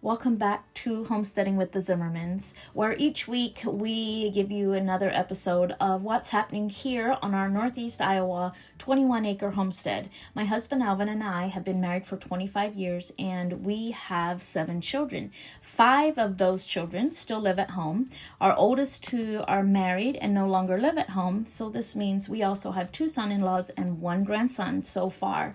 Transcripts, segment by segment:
Welcome back to Homesteading with the Zimmermans, where each week we give you another episode of what's happening here on our Northeast Iowa 21-acre homestead. My husband Alvin and I have been married for 25 years, and we have 7 children. 5 of those children still live at home. Our oldest 2 are married and no longer live at home, so this means we also have 2 son-in-laws and 1 grandson so far.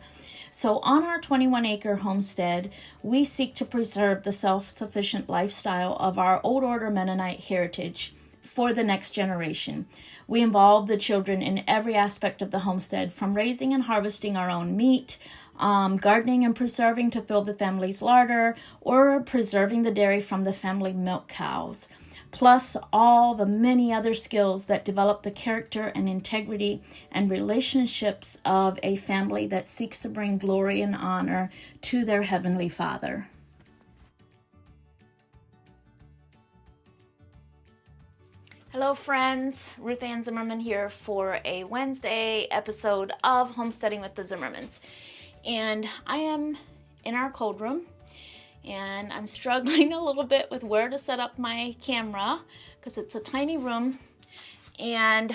So on our 21-acre homestead, we seek to preserve the self-sufficient lifestyle of our Old Order Mennonite heritage for the next generation. We involve the children in every aspect of the homestead, from raising and harvesting our own meat, gardening and preserving to fill the family's larder, or preserving the dairy from the family milk cows, plus all the many other skills that develop the character and integrity and relationships of a family that seeks to bring glory and honor to their Heavenly Father. Hello friends, Ruth Ann Zimmerman here for a Wednesday episode of Homesteading with the Zimmermans. And I am in our cold room, and I'm struggling a little bit with where to set up my camera because it's a tiny room, and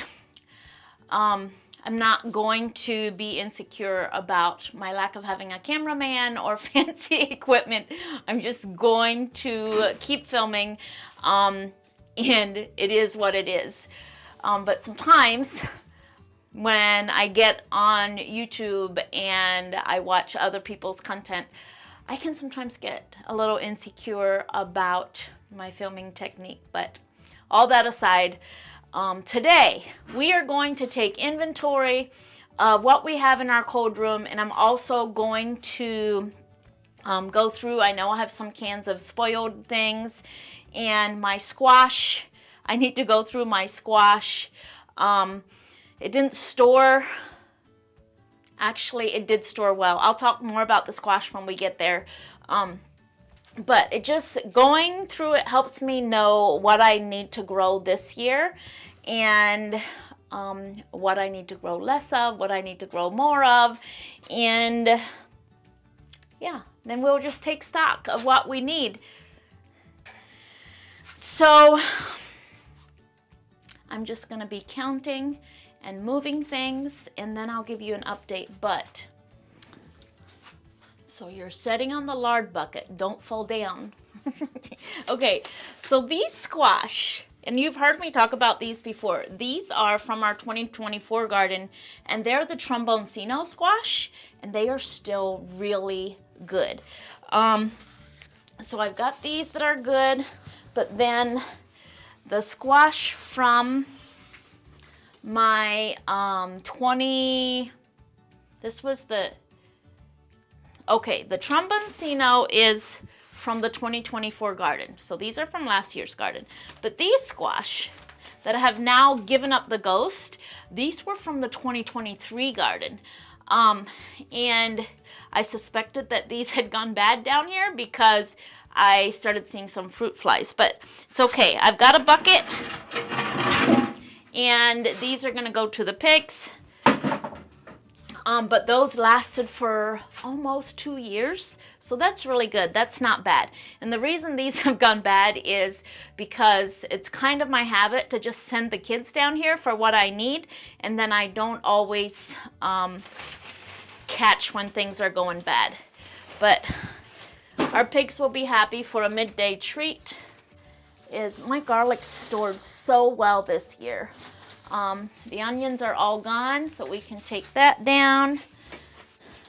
I'm not going to be insecure about my lack of having a cameraman or fancy equipment. I'm just going to keep filming, and it is what it is. But sometimes when I get on YouTube and I watch other people's content, I can sometimes get a little insecure about my filming technique. But all that aside, today we are going to take inventory of what we have in our cold room, and I'm also going to go through, I know I have some cans of spoiled things, and my squash. I need to go through my squash. It didn't store. Actually, it did store well. I'll talk more about the squash when we get there. But it just, going through it helps me know what I need to grow this year, and what I need to grow less of, what I need to grow more of. And yeah, then we'll just take stock of what we need. So I'm just going to be counting and moving things, and then I'll give you an update. But so you're setting on the lard bucket, don't fall down. Okay, so these squash, and you've heard me talk about these before. These are from our 2024 garden, and they're the tromboncino squash, and they are still really good. So I've got these that are good, but then the squash from my this was the tromboncino is from the 2024 garden. So these are from last year's garden. But these squash that I have now given up the ghost, these were from the 2023 garden. And I suspected that these had gone bad down here because I started seeing some fruit flies, but it's okay. I've got a bucket, and these are gonna go to the pigs. But those lasted for almost 2 years, so that's really good. That's not bad. And the reason these have gone bad is because it's kind of my habit to just send the kids down here for what I need, and then I don't always catch when things are going bad. But our pigs will be happy. For a midday treat is my garlic stored so well this year. The onions are all gone, so we can take that down.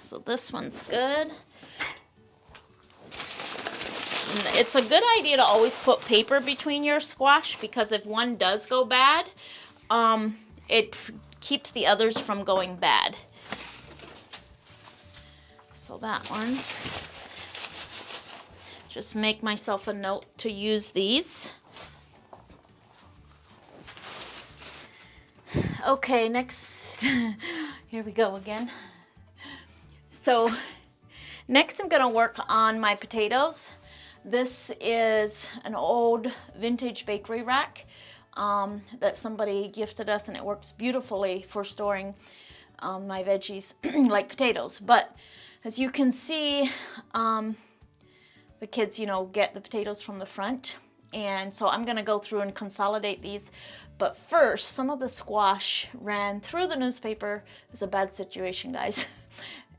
So this one's good. And it's a good idea to always put paper between your squash, because if one does go bad, it keeps the others from going bad. So that one's, just make myself a note to use these. Okay, next, here we go again. So next I'm gonna work on my potatoes. This is an old vintage bakery rack that somebody gifted us, and it works beautifully for storing my veggies like potatoes. But as you can see, the kids, you know, get the potatoes from the front. And so I'm gonna go through and consolidate these. But first, some of the squash ran through the newspaper. It was a bad situation, guys.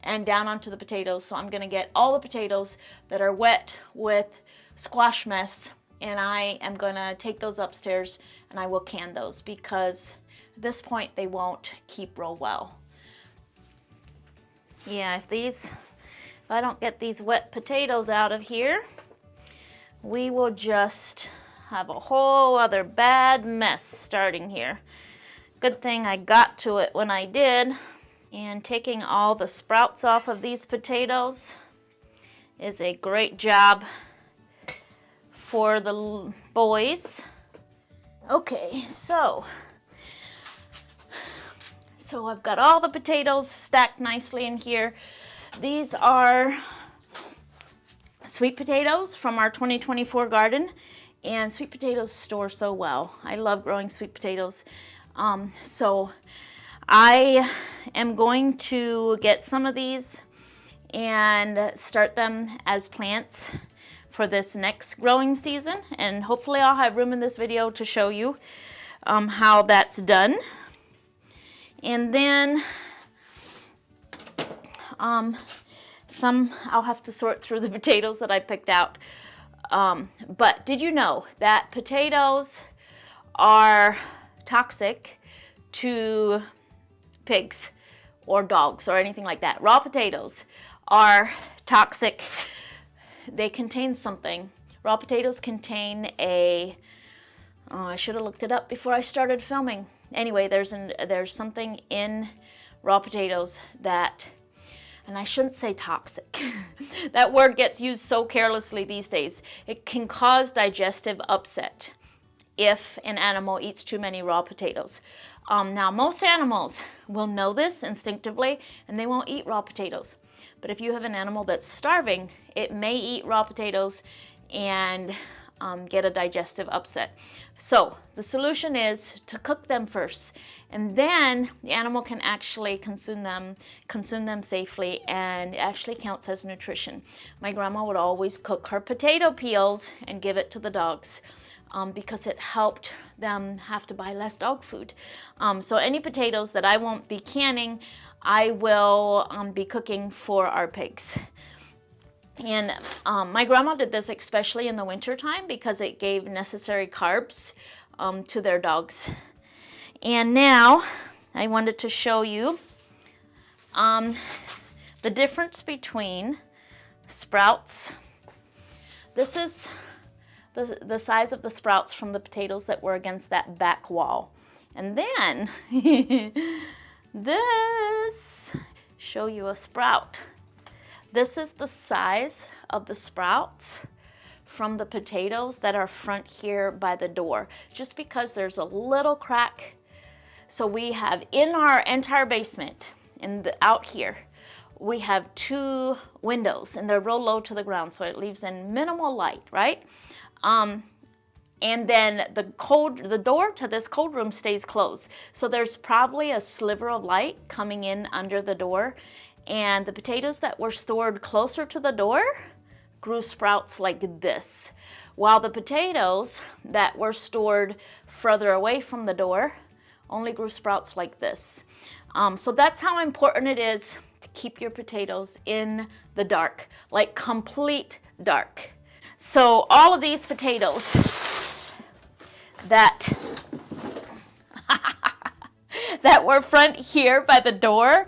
And down onto the potatoes. So I'm gonna get all the potatoes that are wet with squash mess, and I am gonna take those upstairs and I will can those, because at this point they won't keep real well. Yeah, if I don't get these wet potatoes out of here, we will just have a whole other bad mess starting here. Good thing I got to it when I did. And taking all the sprouts off of these potatoes is a great job for the boys. Okay, so I've got all the potatoes stacked nicely in here. These are sweet potatoes from our 2024 garden, and sweet potatoes store so well. I love growing sweet potatoes. So I am going to get some of these and start them as plants for this next growing season, and hopefully I'll have room in this video to show you how that's done. And then some I'll have to sort through the potatoes that I picked out. But did you know that potatoes are toxic to pigs or dogs or anything like that? Raw potatoes are toxic. They contain something. Raw potatoes contain I should have looked it up before I started filming. Anyway, there's something in raw potatoes that, and I shouldn't say toxic. That word gets used so carelessly these days. It can cause digestive upset if an animal eats too many raw potatoes. Now, most animals will know this instinctively, and they won't eat raw potatoes. But if you have an animal that's starving, it may eat raw potatoes and get a digestive upset. So the solution is to cook them first, and then the animal can actually consume them safely, and it actually counts as nutrition. My grandma would always cook her potato peels and give it to the dogs because it helped them have to buy less dog food. So any potatoes that I won't be canning, I will be cooking for our pigs. And my grandma did this especially in the winter time because it gave necessary carbs to their dogs. And now I wanted to show you the difference between sprouts. This is the size of the sprouts from the potatoes that were against that back wall. And then this, show you a sprout. This is the size of the sprouts from the potatoes that are front here by the door, just because there's a little crack. So we have in our entire basement, out here, we have 2 windows, and they're real low to the ground, so it leaves in minimal light, right? And then the door to this cold room stays closed. So there's probably a sliver of light coming in under the door. And the potatoes that were stored closer to the door grew sprouts like this, while the potatoes that were stored further away from the door only grew sprouts like this. So that's how important it is to keep your potatoes in the dark, like complete dark. So all of these potatoes that were front here by the door,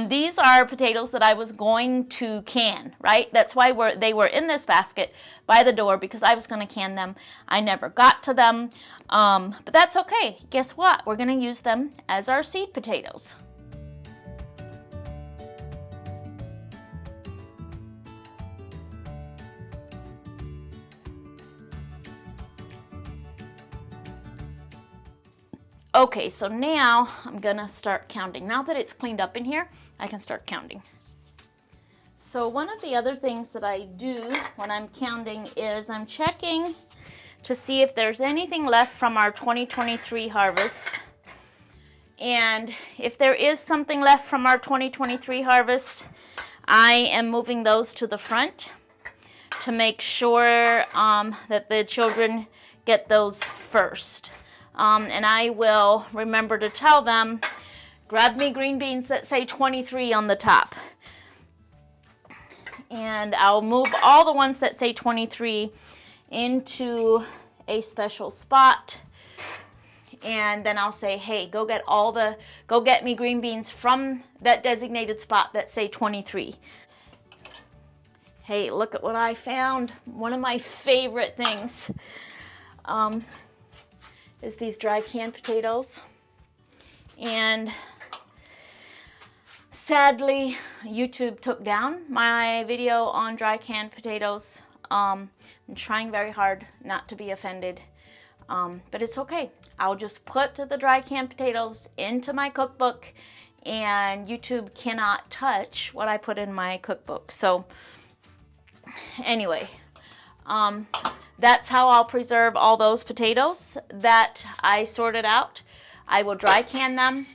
these are potatoes that I was going to can, right? That's why they were in this basket by the door, because I was going to can them. I never got to them, but that's okay. Guess what? We're going to use them as our seed potatoes. Okay, so now I'm gonna start counting. Now that it's cleaned up in here, I can start counting. So one of the other things that I do when I'm counting is I'm checking to see if there's anything left from our 2023 harvest. And if there is something left from our 2023 harvest, I am moving those to the front to make sure that the children get those first. And I will remember to tell them, grab me green beans that say 23 on the top. And I'll move all the ones that say 23 into a special spot. And then I'll say, hey, go get me green beans from that designated spot that say 23. Hey, look at what I found. One of my favorite things is these dry canned potatoes. And sadly, YouTube took down my video on dry canned potatoes. I'm trying very hard not to be offended, but it's okay. I'll just put the dry canned potatoes into my cookbook, and YouTube cannot touch what I put in my cookbook. So anyway, that's how I'll preserve all those potatoes that I sorted out. I will dry can them,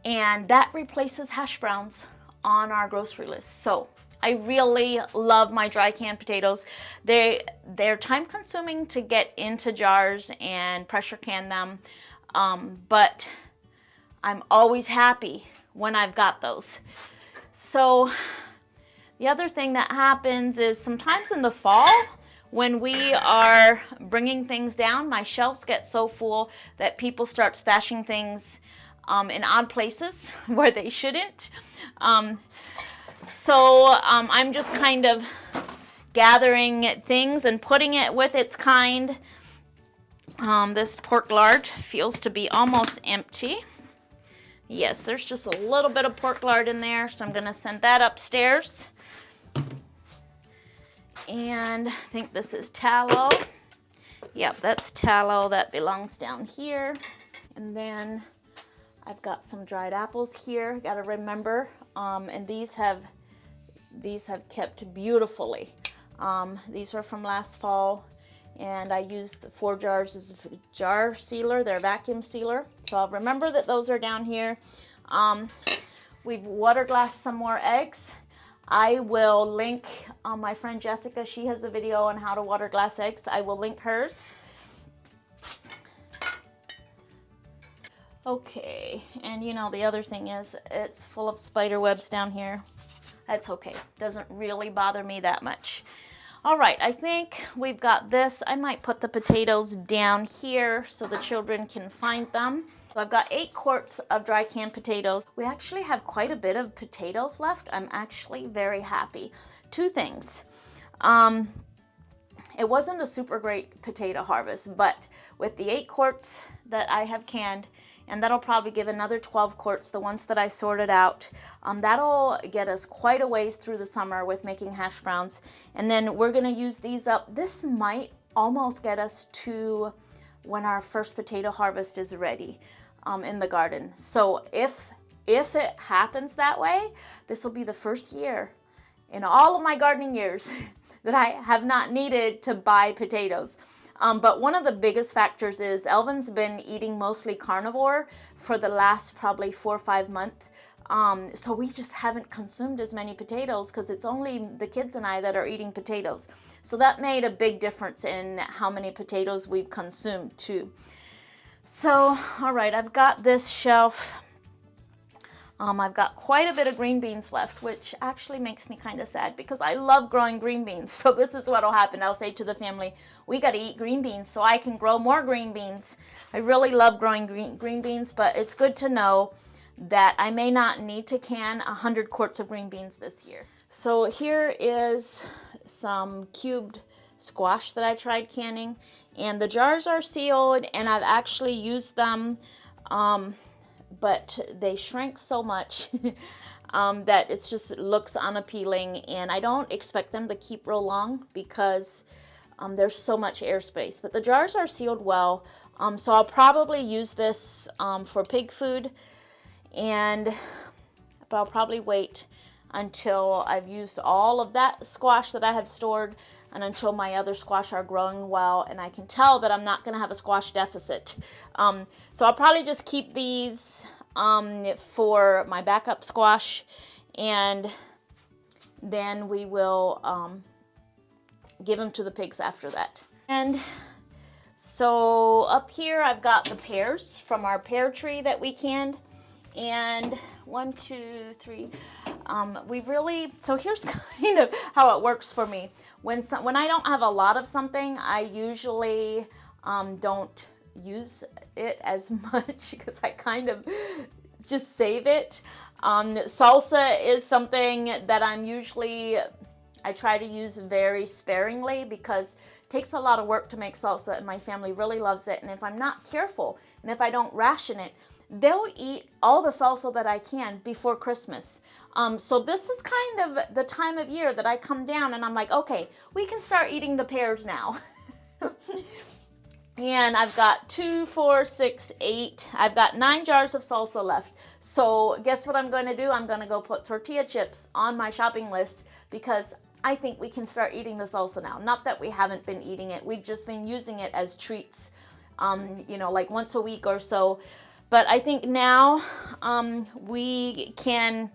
and that replaces hash browns on our grocery list. So I really love my dry canned potatoes. They're time consuming to get into jars and pressure can them, but I'm always happy when I've got those. So the other thing that happens is sometimes in the fall, when we are bringing things down, my shelves get so full that people start stashing things in odd places where they shouldn't. So I'm just kind of gathering things and putting it with its kind. This pork lard feels to be almost empty. Yes, there's just a little bit of pork lard in there, so I'm going to send that upstairs. And I think this is tallow. Yep, that's tallow. That belongs down here. And then I've got some dried apples here. Got to remember, and these have kept beautifully. These are from last fall, and I used 4 jars as a jar sealer. They're vacuum sealer, so I'll remember that those are down here. We've water glassed some more eggs. I will link my friend Jessica. She has a video on how to water glass eggs. I will link hers. Okay, and you know, the other thing is it's full of spider webs down here. That's okay. Doesn't really bother me that much. All right, I think we've got this. I might put the potatoes down here so the children can find them. So I've got 8 quarts of dry canned potatoes. We actually have quite a bit of potatoes left. I'm actually very happy. 2 things. It wasn't a super great potato harvest, but with the 8 quarts that I have canned, and that'll probably give another 12 quarts, the ones that I sorted out. That'll get us quite a ways through the summer with making hash browns. And then we're gonna use these up. This might almost get us to when our first potato harvest is ready in the garden. So if it happens that way, this will be the first year in all of my gardening years that I have not needed to buy potatoes. But one of the biggest factors is Elvin's been eating mostly carnivore for the last probably 4 or 5 months. So we just haven't consumed as many potatoes because it's only the kids and I that are eating potatoes. So that made a big difference in how many potatoes we've consumed too. So, all right, I've got this shelf. I've got quite a bit of green beans left, which actually makes me kind of sad because I love growing green beans. So this is what will happen. I'll say to the family, we got to eat green beans so I can grow more green beans. I really love growing green beans, but it's good to know that I may not need to can 100 quarts of green beans this year. So here is some cubed squash that I tried canning, and the jars are sealed, and I've actually used them, but they shrank so much that it just looks unappealing, and I don't expect them to keep real long because there's so much airspace. But the jars are sealed well, so I'll probably use this for pig food, but I'll probably wait until I've used all of that squash that I have stored and until my other squash are growing well and I can tell that I'm not going to have a squash deficit. So I'll probably just keep these for my backup squash, and then we will give them to the pigs after that. And so up here I've got the pears from our pear tree that we canned. And 1, 2, 3, so here's kind of how it works for me. When I don't have a lot of something, I usually don't use it as much because I kind of just save it. Salsa is something that I try to use very sparingly because it takes a lot of work to make salsa, and my family really loves it. And if I'm not careful, and if I don't ration it, they'll eat all the salsa that I can before Christmas. So this is kind of the time of year that I come down and I'm like, okay, we can start eating the pears now. And I've got 2, 4, 6, 8. I've got 9 jars of salsa left. So guess what I'm going to do? I'm going to go put tortilla chips on my shopping list because I think we can start eating the salsa now. Not that we haven't been eating it. We've just been using it as treats, like once a week or so. But I think now we can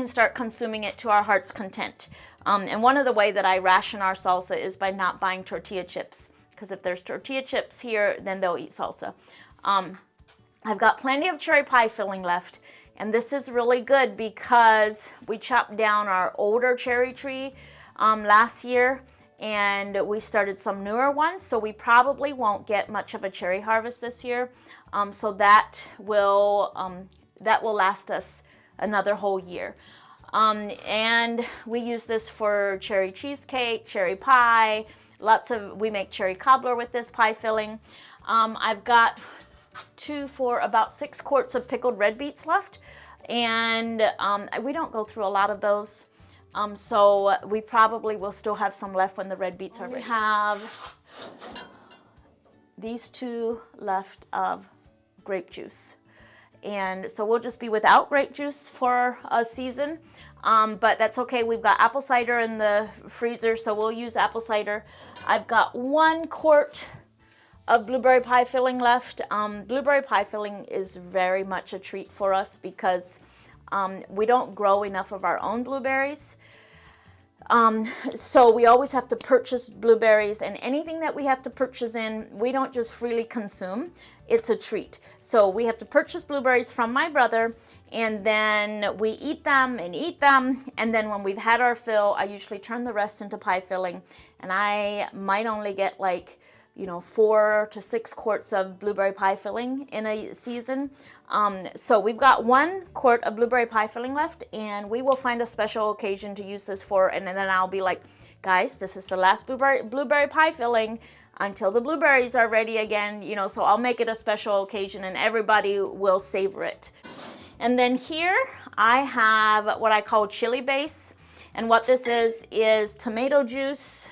start consuming it to our heart's content. And one of the way that I ration our salsa is by not buying tortilla chips. Because if there's tortilla chips here, then they'll eat salsa. I've got plenty of cherry pie filling left. And this is really good because we chopped down our older cherry tree last year. And we started some newer ones. So we probably won't get much of a cherry harvest this year. So that will last us another whole year. And we use this for cherry cheesecake, cherry pie. We make cherry cobbler with this pie filling. I've got about 6 quarts of pickled red beets left, and we don't go through a lot of those, so we probably will still have some left when the red beets are ready. We have these 2 left of grape juice, and so we'll just be without grape juice for a season. But that's okay. We've got apple cider in the freezer, so we'll use apple cider. I've got 1 quart of blueberry pie filling left. Blueberry pie filling is very much a treat for us because we don't grow enough of our own blueberries. So we always have to purchase blueberries, and anything that we have to purchase we don't just freely consume. It's a treat. So we have to purchase blueberries from my brother, and then we eat them, and then when we've had our fill, I usually turn the rest into pie filling, and I might only get 4 to 6 quarts of blueberry pie filling in a season. So we've got 1 quart of blueberry pie filling left, and we will find a special occasion to use this for, and then I'll be like, guys, this is the last blueberry pie filling until the blueberries are ready again, so I'll make it a special occasion and everybody will savor it. And then here I have what I call chili base, and what this is tomato juice,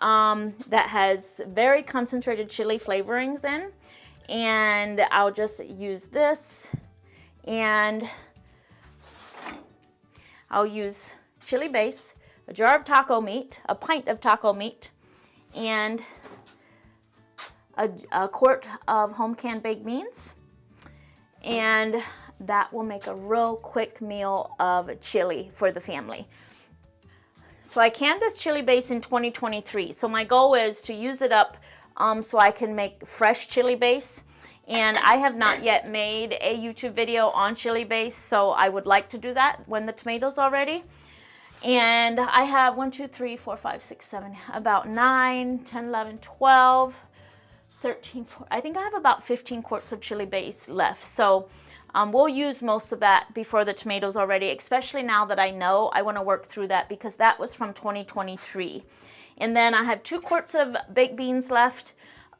that has very concentrated chili flavorings in, and I'll just use this, and I'll use chili base, a jar of taco meat, a pint of taco meat, and a quart of home canned baked beans, and that will make a real quick meal of chili for the family. So I canned this chili base in 2023. So my goal is to use it up so I can make fresh chili base. And I have not yet made a YouTube video on chili base, so I would like to do that when the tomatoes are ready. And I have 1, 2, 3, 4, 5, 6, 7, about 9, 10, 11, 12, 13, 14. I think I have about 15 quarts of chili base left. So we'll use most of that before the tomatoes are ready, especially now that I know I want to work through that because that was from 2023. And then I have 2 quarts of baked beans left.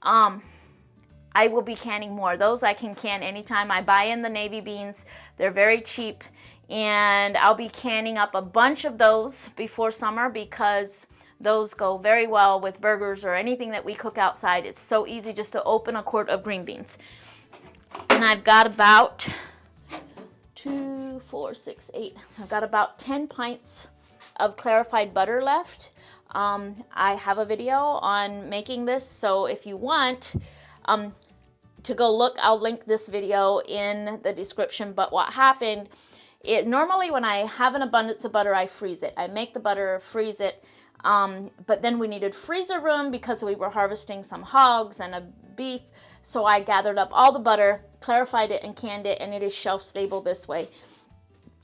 I will be canning more. Those I can can anytime. I buy in the navy beans. They're very cheap. And I'll be canning up a bunch of those before summer because those go very well with burgers or anything that we cook outside. It's so easy just to open a quart of green beans. And I've got about 2, 4, 6, 8. I've got about 10 pints of clarified butter left. I have a video on making this, so if you want to go look, I'll link this video in the description. But what happened, normally when I have an abundance of butter, I freeze it. I make the butter, freeze it. But then we needed freezer room because we were harvesting some hogs and a beef. So I gathered up all the butter, clarified it, and canned it, and it is shelf stable this way.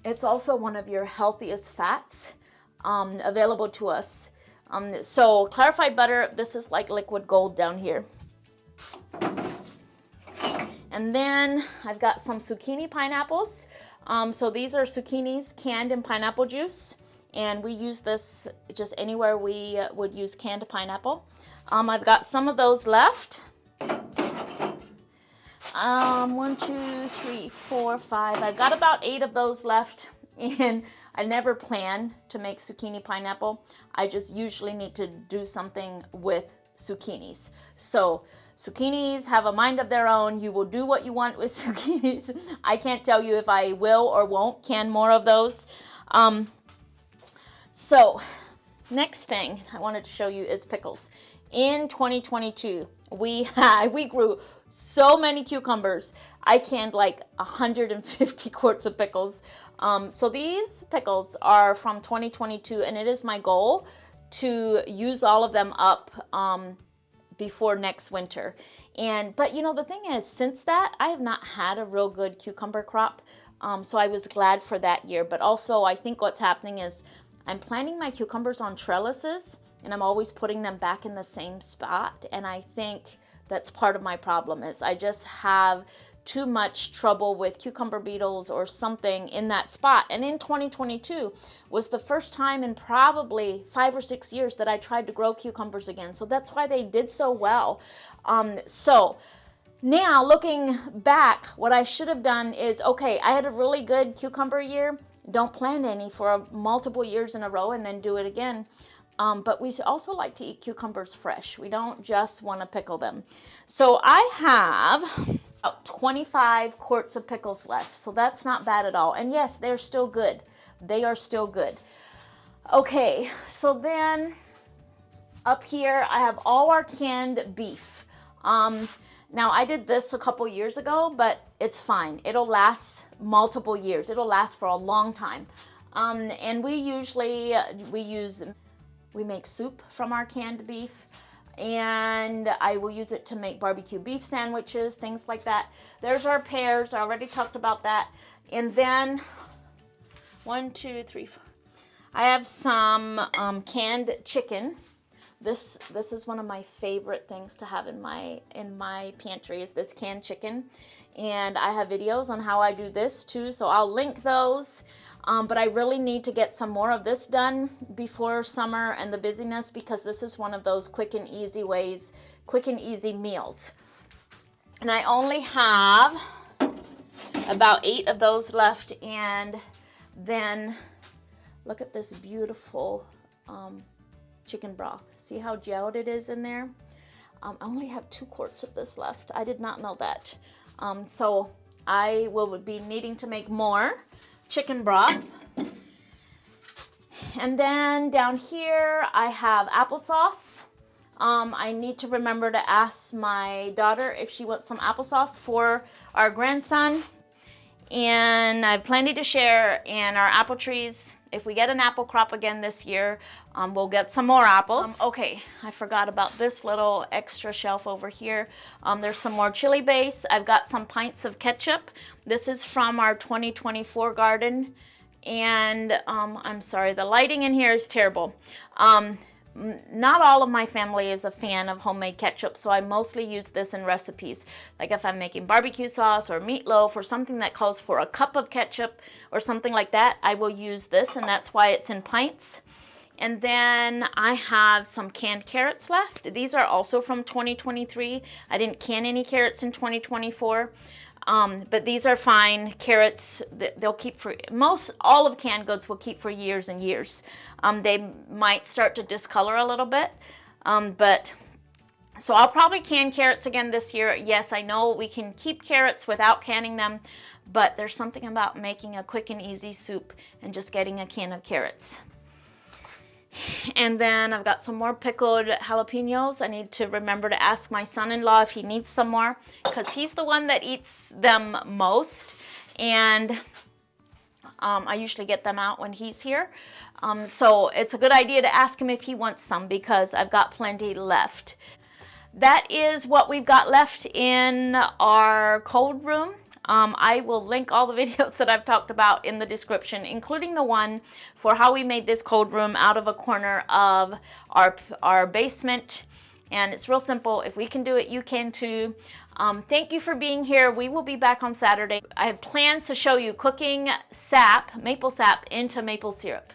It's also one of your healthiest fats available to us. So clarified butter, this is like liquid gold down here. And then I've got some zucchini pineapples. So these are zucchinis canned in pineapple juice. And we use this just anywhere we would use canned pineapple. I've got some of those left. 1, 2, 3, 4, 5. I've got about 8 of those left. And I never plan to make zucchini pineapple. I just usually need to do something with zucchinis. So zucchinis have a mind of their own. You will do what you want with zucchinis. I can't tell you if I will or won't can more of those. So next thing I wanted to show you is pickles. In 2022, we grew so many cucumbers. I canned like 150 quarts of pickles. So these pickles are from 2022, and it is my goal to use all of them up before next winter. But you know, the thing is, since that, I have not had a real good cucumber crop. So I was glad for that year. But also, I think what's happening is I'm planting my cucumbers on trellises, and I'm always putting them back in the same spot. And I think that's part of my problem is I just have too much trouble with cucumber beetles or something in that spot. And in 2022 was the first time in probably 5 or 6 years that I tried to grow cucumbers again. So that's why they did so well. So now looking back, what I should have done is, okay, I had a really good cucumber year. Don't plant any for multiple years in a row and then do it again. But we also like to eat cucumbers fresh. We don't just want to pickle them. So I have about 25 quarts of pickles left. So that's not bad at all. And yes, they're still good. They are still good. Okay, so then up here I have all our canned beef. Now I did this a couple years ago, but it's fine. It'll last multiple years. It'll last for a long time. And we usually, we make soup from our canned beef, and I will use it to make barbecue beef sandwiches, things like that. There's our pears. I already talked about that. And then 1, 2, 3, 4. I have some canned chicken. This is one of my favorite things to have in my pantry is this canned chicken. And I have videos on how I do this too, so I'll link those. But I really need to get some more of this done before summer and the busyness, because this is one of those quick and easy ways, quick and easy meals. And I only have about 8 of those left. And then look at this beautiful chicken broth. See how gelled it is in there? I only have 2 quarts of this left. I did not know that. So I will be needing to make more chicken broth. And then down here I have applesauce. I need to remember to ask my daughter if she wants some applesauce for our grandson. And I have plenty to share in our apple trees. If we get an apple crop again this year, we'll get some more apples. Okay, I forgot about this little extra shelf over here. There's some more chili base. I've got some pints of ketchup. This is from our 2024 garden. And I'm sorry, the lighting in here is terrible. Not all of my family is a fan of homemade ketchup, so I mostly use this in recipes. Like if I'm making barbecue sauce or meatloaf or something that calls for a cup of ketchup or something like that, I will use this, and that's why it's in pints. And then I have some canned carrots left. These are also from 2023. I didn't can any carrots in 2024. But these are fine carrots. They'll keep for all of canned goods will keep for years and years. They might start to discolor a little bit, but so I'll probably can carrots again this year. Yes, I know we can keep carrots without canning them, but there's something about making a quick and easy soup and just getting a can of carrots. And then I've got some more pickled jalapenos. I need to remember to ask my son-in-law if he needs some more, because he's the one that eats them most. And I usually get them out when he's here. So it's a good idea to ask him if he wants some, because I've got plenty left. That is what we've got left in our cold room. I will link all the videos that I've talked about in the description, including the one for how we made this cold room out of a corner of our basement. And it's real simple. If we can do it, you can too. Thank you for being here. We will be back on Saturday. I have plans to show you cooking sap, maple sap, into maple syrup.